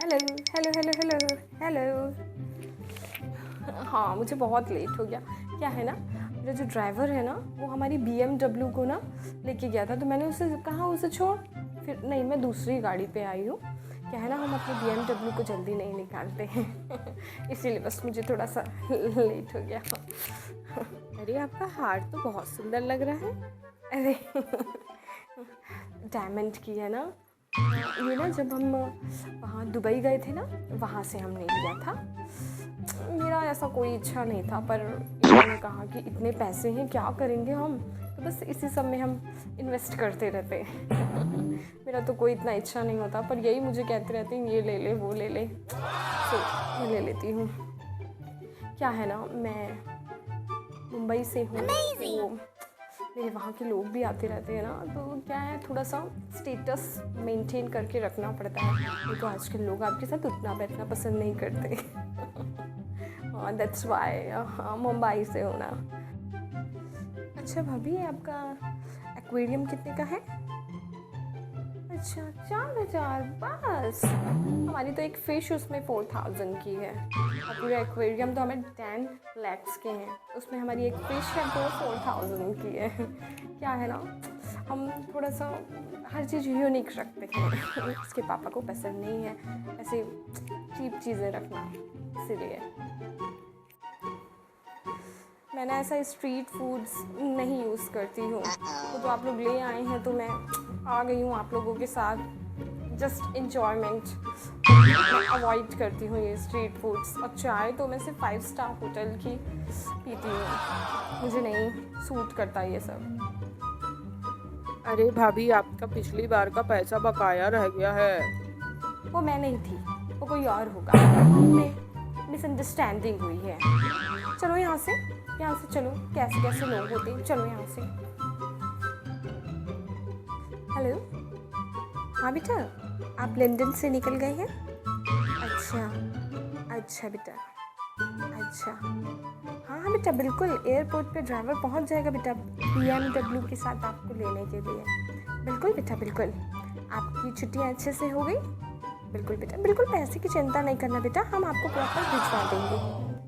Hello hello hello hello hello. हाँ, मुझे बहुत लेट हो गया। क्या है ना, मेरा जो ड्राइवर है ना वो हमारी BMW को ना लेके गया था, तो मैंने उससे कहा उसे छोड़, फिर नहीं मैं दूसरी गाड़ी पे आई हूँ। क्या है ना, हम अपने BMW को जल्दी नहीं निकालते हैं इसीलिए बस मुझे थोड़ा सा लेट हो गया। अरे आपका हार तो बहुत सुंदर लग रहा है। अरे डायमंड की है ना। ये ना जब हम वहाँ दुबई गए थे ना, वहाँ से हमने लिया था। मेरा ऐसा कोई इच्छा नहीं था, पर इन्होंने कहा कि इतने पैसे हैं क्या करेंगे हम, तो बस इसी सब में हम इन्वेस्ट करते रहते हैं मेरा तो कोई इतना इच्छा नहीं होता, पर यही मुझे कहते रहते हैं ये ले ले वो ले ले, तो मैं ले लेती हूँ। क्या है ना, मैं मुंबई से हूँ, तो मेरे वहाँ के लोग भी आते रहते हैं ना, तो क्या है थोड़ा सा स्टेटस मेंटेन करके रखना पड़ता है, नहीं तो आजकल लोग आपके साथ उठना बैठना पसंद नहीं करते हाँ दैट्स वाई। हाँ, मुंबई से होना। अच्छा भाभी, आपका एक्वेरियम कितने का है? अच्छा 4,000 बस। हमारी तो एक फ़िश उसमें 4,000 की है, और पूरा एक्वेरियम तो हमें 10 lakhs के हैं, उसमें हमारी एक फ़िश है वो 4,000 की है क्या है ना, हम थोड़ा सा हर चीज़ यूनिक रखते हैं इसके पापा को पसंद नहीं है ऐसे चीप चीज़ें रखना, इसीलिए मैंने ऐसा स्ट्रीट फूड्स नहीं यूज़ करती हूँ। वो तो आप लोग ले आए हैं तो मैं आ गई हूँ आप लोगों के साथ, जस्ट इन्जॉयमेंट। मैं अवॉइड करती हूँ ये स्ट्रीट फूड्स, और चाय तो मैं सिर्फ 5 स्टार होटल की पीती हूँ, मुझे नहीं सूट करता ये सब। अरे भाभी, आपका पिछली बार का पैसा बकाया रह गया है। वो मैं नहीं थी, वो कोई और होगा, हमें मिसअंडरस्टैंडिंग हुई है। चलो यहाँ से, यहाँ से चलो, कैसे कैसे लोग होते हैं, चलो यहाँ से। हेलो, हाँ बेटा, आप लंदन से निकल गए हैं? अच्छा, अच्छा बेटा, अच्छा। हाँ हाँ बेटा, बिल्कुल एयरपोर्ट पे ड्राइवर पहुंच जाएगा बेटा, BMW के साथ आपको लेने के लिए। बिल्कुल बेटा बिल्कुल। आपकी छुट्टियाँ अच्छे से हो गई? बिल्कुल बेटा बिल्कुल, पैसे की चिंता नहीं करना बेटा, हम आपको प्रॉपर भिजवा देंगे।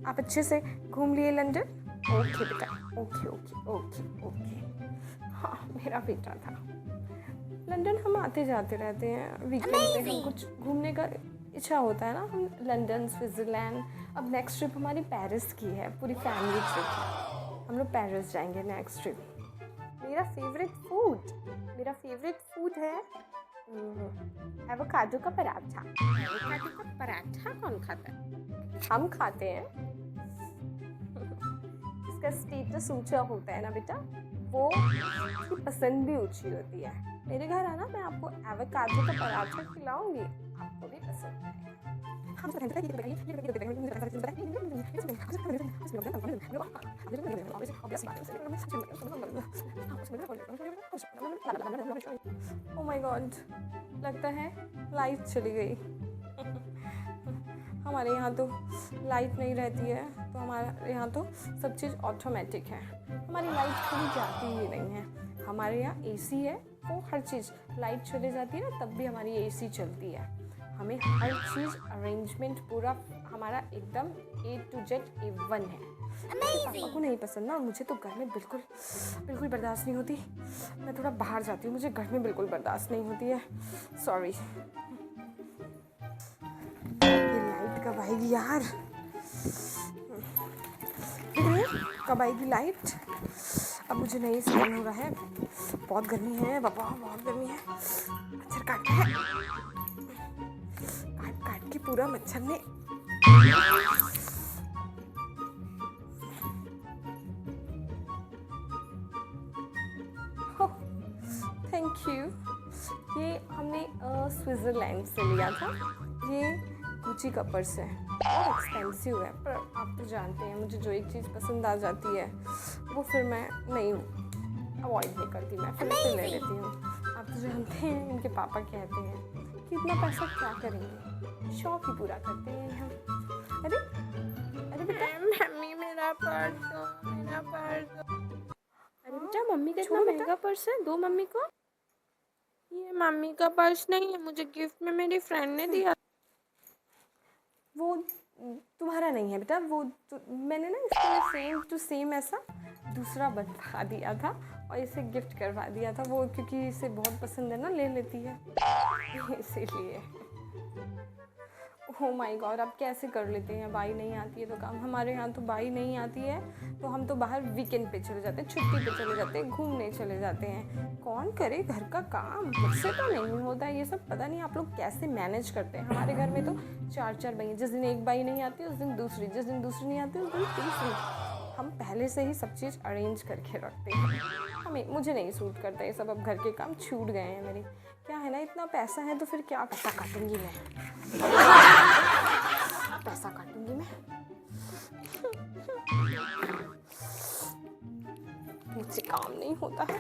आप अच्छे से घूम लिए लंदन? ओके बेटा, ओके ओके ओके ओके। हाँ, मेरा बेटा था। लंदन हम आते जाते रहते हैं, वीकेंड पे हम कुछ घूमने का इच्छा होता है ना, हम लंदन, स्विट्ज़रलैंड। अब नेक्स्ट ट्रिप हमारी पेरिस की है, पूरी फैमिली ट्रिप है, हम लोग पेरिस जाएंगे नेक्स्ट ट्रिप। मेरा फेवरेट फूड है एवोकाडो का पराठा। एवोकाडो का पराठा कौन खाता है? हम खाते हैं इसका स्टेटस ऊंचा होता है ना बेटा, वो उसकी पसंद भी ऊंची होती है। मेरे घर आना, मैं आपको एवोकाडो का पराठा खिलाऊंगी, आपको भी पसंद आएगा। ओ माय गॉड, लगता है लाइट चली गई हमारे यहाँ तो लाइट नहीं रहती है, तो हमारे यहाँ तो सब चीज़ ऑटोमेटिक है, हमारी लाइट कभी जाती ही नहीं है। हमारे यहाँ AC है, वो हर चीज़ लाइट चले जाती है ना तब भी हमारी AC चलती है। हमें हर चीज़ अरेंजमेंट पूरा हमारा एकदम A to Z A1 है। पापा को नहीं पसंद ना, मुझे तो घर में बिल्कुल बिल्कुल बर्दाश्त नहीं होती। मैं थोड़ा बाहर जाती हूँ, मुझे घर में बिल्कुल बर्दाश्त नहीं होती है, सॉरी। ये लाइट कब आएगी यार, कब आएगी लाइट? अब मुझे नहीं समझ हो रहा है, बहुत गर्मी है बाबा, बहुत गर्मी है। मच्छर काट है, काट काट के पूरा मच्छर ने। Thank you. ये हमने स्विट्ज़रलैंड से लिया था, ये गुची का पर्स है, बहुत एक्सपेंसिव है, पर आप तो जानते हैं मुझे जो एक चीज़ पसंद आ जाती है वो फिर मैं नहीं अवॉइड नहीं करती, मैं फिर से ले लेती हूँ। आप तो जानते हैं इनके पापा कहते हैं कि इतना पैसा क्या करेंगे, शौक ही पूरा करते हैं हम। अरे अरे बेटा, मम्मी मेरा पर्स दो, मेरा पर्स दो। अरे हाँ बेटा, मम्मी का इतना छोड़ो बेटा। महंगा पर्स है, दो मम्मी को। ये मम्मी का पर्स नहीं है, मुझे गिफ्ट में मेरी फ्रेंड ने दिया। वो तुम्हारा नहीं है बेटा, वो मैंने ना इसके लिए सेम टू सेम ऐसा दूसरा बनवा दिया था और इसे गिफ्ट करवा दिया था। वो क्योंकि इसे बहुत पसंद है ना, ले लेती है इसीलिए। ओह माय गॉड, आप कैसे कर लेते हैं? बाई नहीं आती है तो काम। हमारे यहाँ तो बाई नहीं आती है तो हम तो बाहर वीकेंड पे चले जाते हैं, छुट्टी पे चले जाते हैं, घूमने चले जाते हैं। कौन करे घर का काम? मुझसे तो नहीं होता है ये सब। पता नहीं आप लोग कैसे मैनेज करते हैं। हमारे घर में तो 4 बाई, जिस दिन एक बाई नहीं आती उस दिन दूसरी, जिस दिन दूसरी नहीं आती उस दिन तीसरी। हम पहले से ही सब चीज़ अरेंज करके रखते हैं। मुझे नहीं सूट करता ये सब। अब घर के काम छूट गए हैं मेरे। क्या है ना, इतना पैसा है तो फिर क्या पैसा काटूंगी मैं, पैसा काटूंगी मैं। मुझसे काम नहीं होता है।